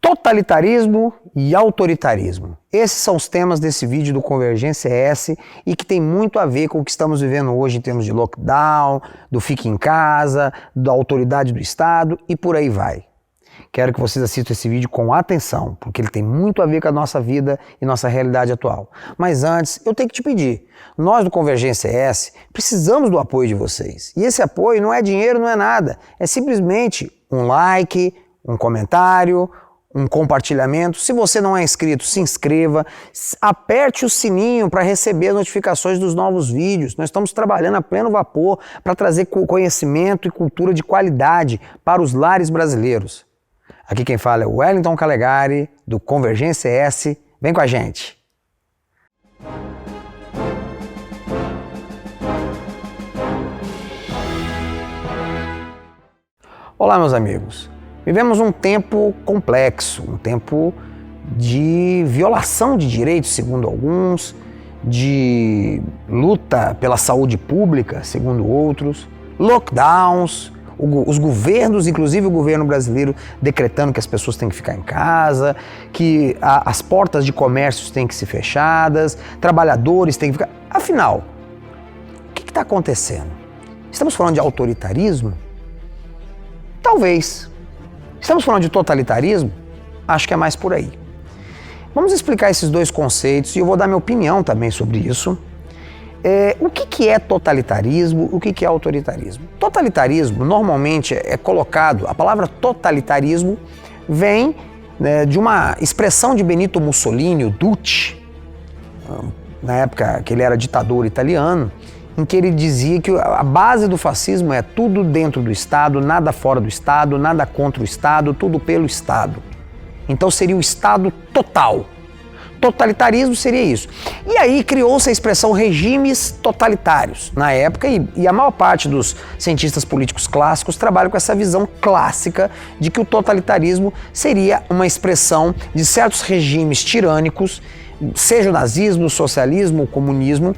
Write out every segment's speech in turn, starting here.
Totalitarismo e autoritarismo. Esses são os temas desse vídeo do Convergência S e que tem muito a ver com o que estamos vivendo hoje em termos de lockdown, do fique em casa, da autoridade do Estado e por aí vai. Quero que vocês assistam esse vídeo com atenção, porque ele tem muito a ver com a nossa vida e nossa realidade atual. Mas antes, eu tenho que te pedir, nós do Convergência S precisamos do apoio de vocês. E esse apoio não é dinheiro, não é nada, é simplesmente um like, um comentário, um compartilhamento. Se você não é inscrito, se inscreva, aperte o sininho para receber as notificações dos novos vídeos. Nós estamos trabalhando a pleno vapor para trazer conhecimento e cultura de qualidade para os lares brasileiros. Aqui quem fala é o Wellington Calegari, do Convergência S. Vem com a gente! Olá, meus amigos. Vivemos um tempo complexo, um tempo de violação de direitos, segundo alguns, de luta pela saúde pública, segundo outros, lockdowns, os governos, inclusive o governo brasileiro, decretando que as pessoas têm que ficar em casa, que as portas de comércios têm que ser fechadas, trabalhadores têm que ficar... Afinal, o que está acontecendo? Estamos falando de autoritarismo? Talvez. Estamos falando de totalitarismo? Acho que é mais por aí. Vamos explicar esses dois conceitos e eu vou dar minha opinião também sobre isso. O que é totalitarismo, o que é autoritarismo? Totalitarismo normalmente é colocado, a palavra totalitarismo vem de uma expressão de Benito Mussolini, o Duce, na época que ele era ditador italiano, em que ele dizia que a base do fascismo é tudo dentro do Estado, nada fora do Estado, nada contra o Estado, tudo pelo Estado. Então seria o Estado total. Totalitarismo seria isso. E aí criou-se a expressão regimes totalitários na época e a maior parte dos cientistas políticos clássicos trabalham com essa visão clássica de que o totalitarismo seria uma expressão de certos regimes tirânicos, seja o nazismo, o socialismo, o comunismo,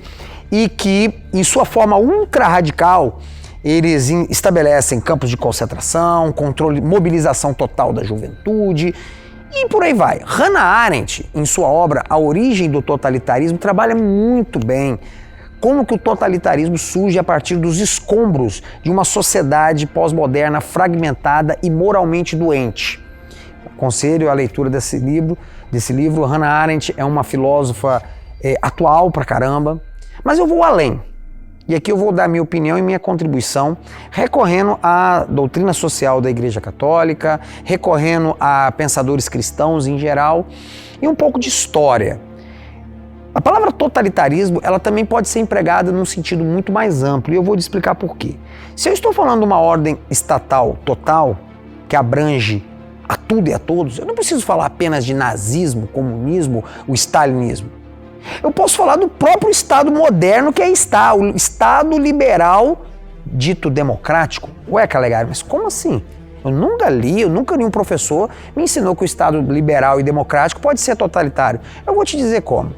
e que, em sua forma ultra-radical, eles estabelecem campos de concentração, controle, mobilização total da juventude e por aí vai. Hannah Arendt, em sua obra A Origem do Totalitarismo, trabalha muito bem como que o totalitarismo surge a partir dos escombros de uma sociedade pós-moderna fragmentada e moralmente doente. Aconselho a leitura desse livro. Hannah Arendt é uma filósofa atual pra caramba. Mas eu vou além, e aqui eu vou dar minha opinião e minha contribuição, recorrendo à doutrina social da Igreja Católica, recorrendo a pensadores cristãos em geral, e um pouco de história. A palavra totalitarismo, ela também pode ser empregada num sentido muito mais amplo, e eu vou te explicar por quê. Se eu estou falando de uma ordem estatal total, que abrange a tudo e a todos, eu não preciso falar apenas de nazismo, comunismo, o stalinismo. Eu posso falar do próprio Estado moderno que aí está, o Estado liberal dito democrático. Ué, Calegari, mas como assim? Eu nunca li um professor me ensinou que o Estado liberal e democrático pode ser totalitário. Eu vou te dizer como.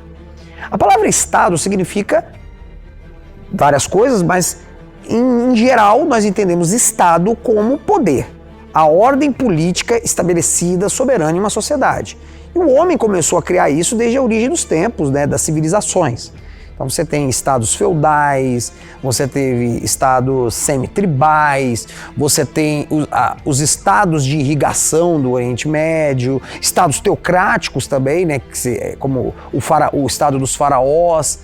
A palavra Estado significa várias coisas, mas em geral nós entendemos Estado como poder, a ordem política estabelecida, soberana em uma sociedade. E o homem começou a criar isso desde a origem dos tempos, das civilizações. Então você tem estados feudais, você teve estados semi-tribais, você tem os estados de irrigação do Oriente Médio, estados teocráticos também, como o estado dos faraós.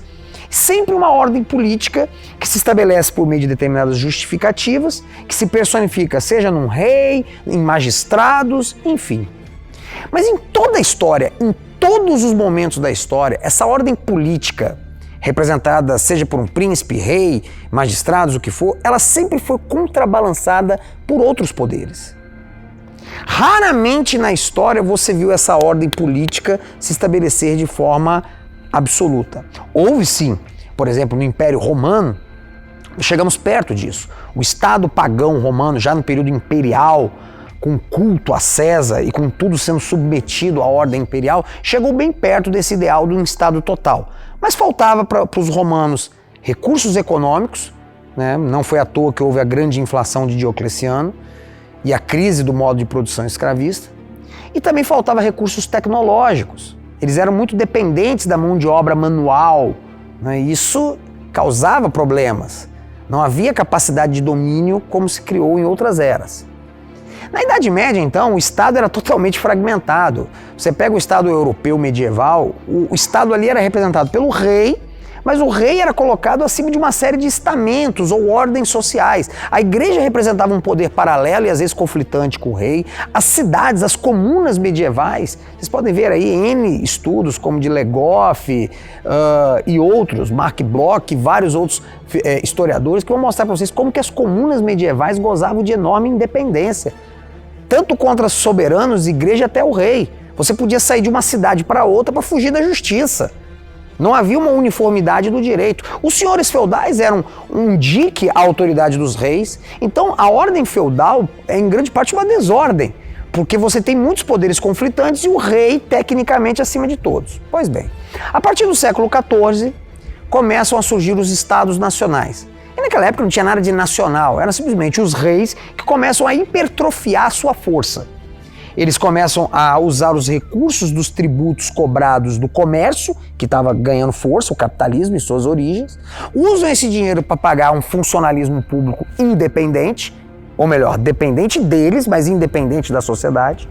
Sempre uma ordem política que se estabelece por meio de determinadas justificativas, que se personifica seja num rei, em magistrados, enfim. Mas em toda a história, em todos os momentos da história, essa ordem política, representada seja por um príncipe, rei, magistrados, o que for, ela sempre foi contrabalançada por outros poderes. Raramente na história você viu essa ordem política se estabelecer de forma absoluta. Houve sim, por exemplo, no Império Romano, chegamos perto disso. O Estado pagão romano, já no período imperial, com culto a César e com tudo sendo submetido à ordem imperial, chegou bem perto desse ideal de um Estado total. Mas faltava para os romanos recursos econômicos, não foi à toa que houve a grande inflação de Diocleciano e a crise do modo de produção escravista, E também faltava recursos tecnológicos. Eles eram muito dependentes da mão de obra manual, né? Isso causava problemas. Não havia capacidade de domínio como se criou em outras eras. Na Idade Média, então, o Estado era totalmente fragmentado. Você pega o Estado europeu medieval, o Estado ali era representado pelo rei, mas o rei era colocado acima de uma série de estamentos ou ordens sociais. A igreja representava um poder paralelo e às vezes conflitante com o rei. As cidades, as comunas medievais, vocês podem ver aí N estudos como de Legoff e outros, Mark Bloch e vários outros historiadores que vão mostrar para vocês como que as comunas medievais gozavam de enorme independência. Tanto contra soberanos, igreja até o rei. Você podia sair de uma cidade para outra para fugir da justiça. Não havia uma uniformidade do direito. Os senhores feudais eram um dique à autoridade dos reis, então a ordem feudal é em grande parte uma desordem, porque você tem muitos poderes conflitantes e o rei tecnicamente acima de todos. Pois bem, a partir do século XIV começam a surgir os estados nacionais. E naquela época não tinha nada de nacional, eram simplesmente os reis que começam a hipertrofiar sua força. Eles começam a usar os recursos dos tributos cobrados do comércio, que estava ganhando força, o capitalismo em suas origens, usam esse dinheiro para pagar um funcionalismo público independente, ou melhor, dependente deles, mas independente da sociedade,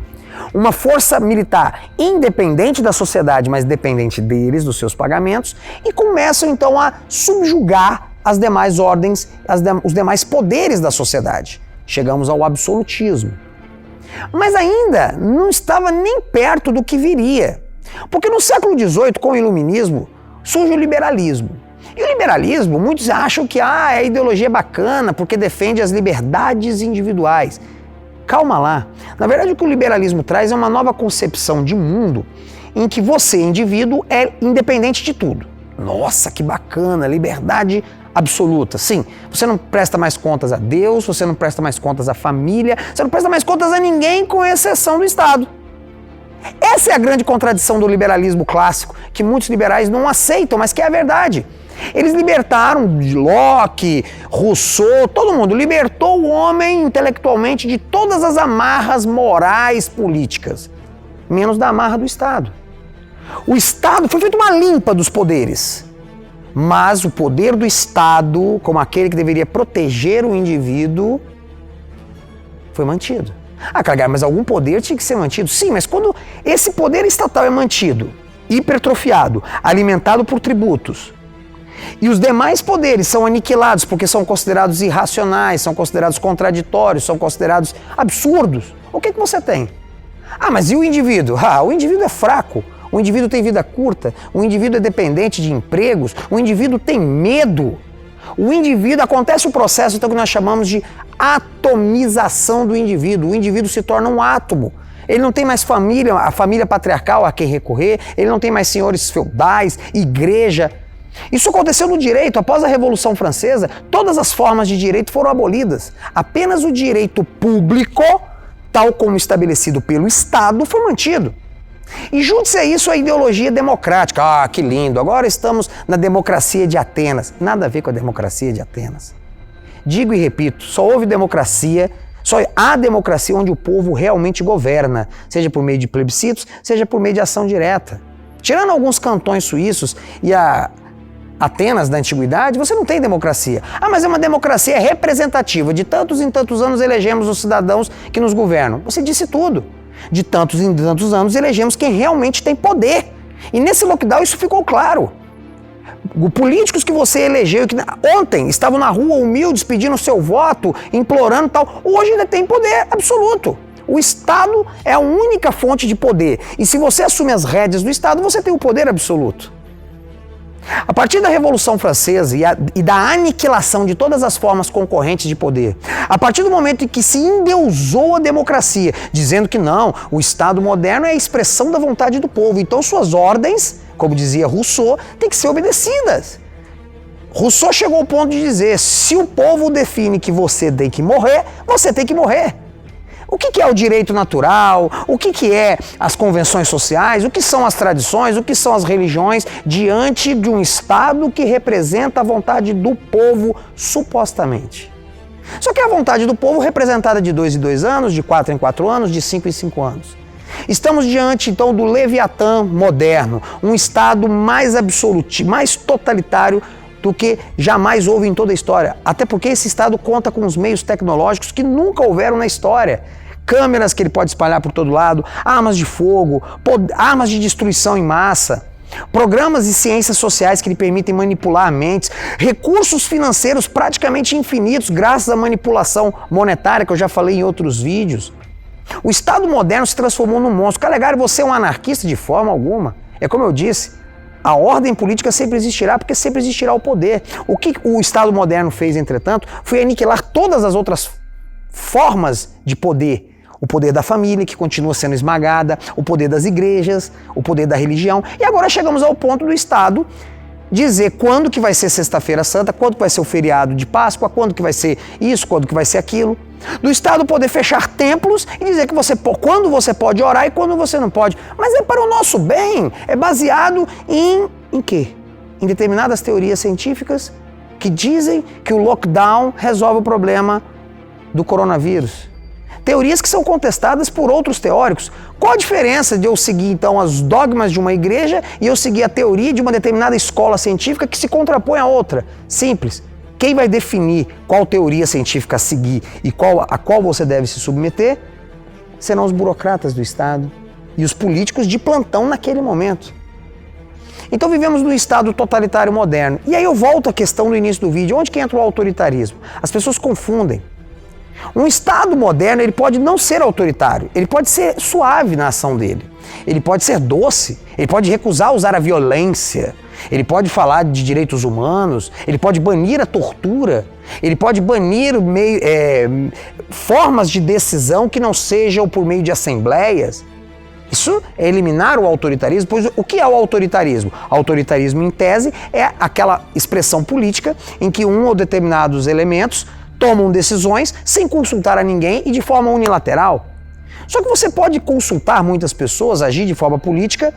uma força militar independente da sociedade, mas dependente deles, dos seus pagamentos, e começam então a subjugar as demais ordens, os demais poderes da sociedade. Chegamos ao absolutismo. Mas ainda não estava nem perto do que viria. Porque no século XVIII, com o iluminismo, surge o liberalismo. E o liberalismo, muitos acham que a ideologia é bacana porque defende as liberdades individuais. Calma lá. Na verdade, o que o liberalismo traz é uma nova concepção de mundo em que você, indivíduo, é independente de tudo. Nossa, que bacana, liberdade absoluta. Sim, você não presta mais contas a Deus, você não presta mais contas à família, você não presta mais contas a ninguém, com exceção do Estado. Essa é a grande contradição do liberalismo clássico, que muitos liberais não aceitam, mas que é a verdade. Eles libertaram Locke, Rousseau, todo mundo libertou o homem intelectualmente de todas as amarras morais políticas, menos da amarra do Estado. O Estado foi feito uma limpa dos poderes. Mas o poder do Estado, como aquele que deveria proteger o indivíduo, foi mantido. Ah, Cagar, mas algum poder tinha que ser mantido? Sim, mas quando esse poder estatal é mantido, hipertrofiado, alimentado por tributos, e os demais poderes são aniquilados porque são considerados irracionais, são considerados contraditórios, são considerados absurdos, o que você tem? Ah, mas e o indivíduo? Ah, o indivíduo é fraco. O indivíduo tem vida curta, o indivíduo é dependente de empregos, o indivíduo tem medo. O indivíduo, acontece o processo então que nós chamamos de atomização do indivíduo. O indivíduo se torna um átomo. Ele não tem mais família, a família patriarcal a quem recorrer, ele não tem mais senhores feudais, igreja. Isso aconteceu no direito. Após a Revolução Francesa, todas as formas de direito foram abolidas. Apenas o direito público, tal como estabelecido pelo Estado, foi mantido. E junte-se a isso a ideologia democrática. Ah, que lindo, agora estamos na democracia de Atenas. Nada a ver com a democracia de Atenas. Digo e repito, só houve democracia, só há democracia onde o povo realmente governa, seja por meio de plebiscitos, seja por meio de ação direta. Tirando alguns cantões suíços e a Atenas da antiguidade, você não tem democracia. Ah, mas é uma democracia representativa. De tantos em tantos anos elegemos os cidadãos que nos governam. Você disse tudo. De tantos em tantos anos elegemos quem realmente tem poder. E nesse lockdown isso ficou claro. Políticos que você elegeu, que ontem estavam na rua humildes pedindo seu voto, implorando tal, hoje ainda tem poder absoluto. O Estado é a única fonte de poder. E se você assume as rédeas do Estado, você tem o poder absoluto. A partir da Revolução Francesa e da aniquilação de todas as formas concorrentes de poder, a partir do momento em que se endeusou a democracia, dizendo que não, o Estado moderno é a expressão da vontade do povo, então suas ordens, como dizia Rousseau, têm que ser obedecidas. Rousseau chegou ao ponto de dizer, se o povo define que você tem que morrer, você tem que morrer. O que é o direito natural? O que é as convenções sociais? O que são as tradições? O que são as religiões diante de um Estado que representa a vontade do povo, supostamente? Só que a vontade do povo representada de 2 em 2 anos, de 4 em 4 anos, de 5 em 5 anos. Estamos diante, então, do Leviatã moderno, um Estado mais absoluto, mais totalitário do que jamais houve em toda a história. Até porque esse Estado conta com os meios tecnológicos que nunca houveram na história. Câmeras que ele pode espalhar por todo lado, armas de fogo, armas de destruição em massa, programas de ciências sociais que lhe permitem manipular mentes, recursos financeiros praticamente infinitos graças à manipulação monetária, que eu já falei em outros vídeos. O Estado moderno se transformou num monstro. Calegari, você é um anarquista de forma alguma. É como eu disse, a ordem política sempre existirá, porque sempre existirá o poder. O que o Estado moderno fez, entretanto, foi aniquilar todas as outras formas de poder. O poder da família, que continua sendo esmagada, o poder das igrejas, o poder da religião. E agora chegamos ao ponto do Estado dizer quando que vai ser Sexta-feira Santa, quando que vai ser o feriado de Páscoa, quando que vai ser isso, quando que vai ser aquilo. Do Estado poder fechar templos e dizer que quando você pode orar e quando você não pode. Mas é para o nosso bem, é baseado em quê? Em determinadas teorias científicas que dizem que o lockdown resolve o problema do coronavírus. Teorias que são contestadas por outros teóricos. Qual a diferença de eu seguir, então, os dogmas de uma igreja e eu seguir a teoria de uma determinada escola científica que se contrapõe a outra? Simples. Quem vai definir qual teoria científica a seguir e a qual você deve se submeter serão os burocratas do Estado e os políticos de plantão naquele momento. Então vivemos num Estado totalitário moderno. E aí eu volto à questão do início do vídeo. Onde que entra o autoritarismo? As pessoas confundem. Um Estado moderno, ele pode não ser autoritário, ele pode ser suave na ação dele, ele pode ser doce, ele pode recusar usar a violência, ele pode falar de direitos humanos, ele pode banir a tortura, ele pode banir formas de decisão que não sejam por meio de assembleias. Isso é eliminar o autoritarismo, pois o que é o autoritarismo? Autoritarismo, em tese, é aquela expressão política em que um ou determinados elementos tomam decisões sem consultar a ninguém e de forma unilateral. Só que você pode consultar muitas pessoas, agir de forma política,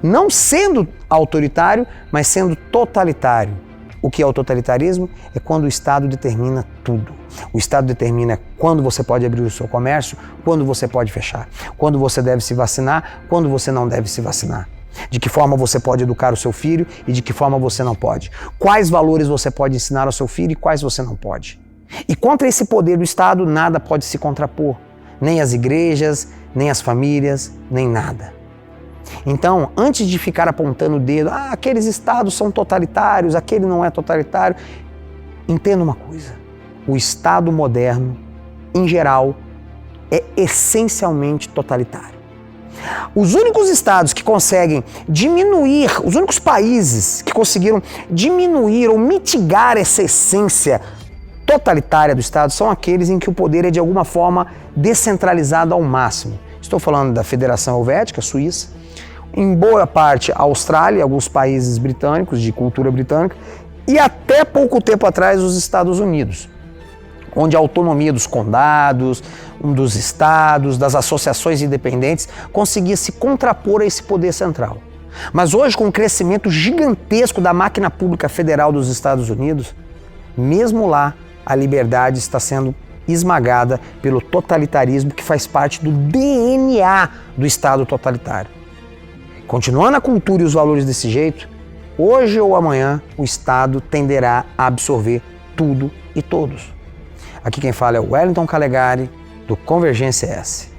não sendo autoritário, mas sendo totalitário. O que é o totalitarismo? É quando o Estado determina tudo. O Estado determina quando você pode abrir o seu comércio, quando você pode fechar, quando você deve se vacinar, quando você não deve se vacinar. De que forma você pode educar o seu filho e de que forma você não pode. Quais valores você pode ensinar ao seu filho e quais você não pode. E contra esse poder do Estado, nada pode se contrapor. Nem as igrejas, nem as famílias, nem nada. Então, antes de ficar apontando o dedo, aqueles estados são totalitários, aquele não é totalitário, entenda uma coisa. O Estado moderno, em geral, é essencialmente totalitário. Os únicos estados que conseguem diminuir, os únicos países que conseguiram diminuir ou mitigar essa essência totalitária do Estado são aqueles em que o poder é de alguma forma descentralizado ao máximo. Estou falando da Federação Helvética, Suíça, em boa parte a Austrália, alguns países britânicos, de cultura britânica, e até pouco tempo atrás os Estados Unidos, onde a autonomia dos condados, dos estados, das associações independentes conseguia se contrapor a esse poder central. Mas hoje, com o crescimento gigantesco da máquina pública federal dos Estados Unidos, mesmo lá, a liberdade está sendo esmagada pelo totalitarismo que faz parte do DNA do Estado totalitário. Continuando a cultura e os valores desse jeito, hoje ou amanhã o Estado tenderá a absorver tudo e todos. Aqui quem fala é o Wellington Calegari, do Convergência S.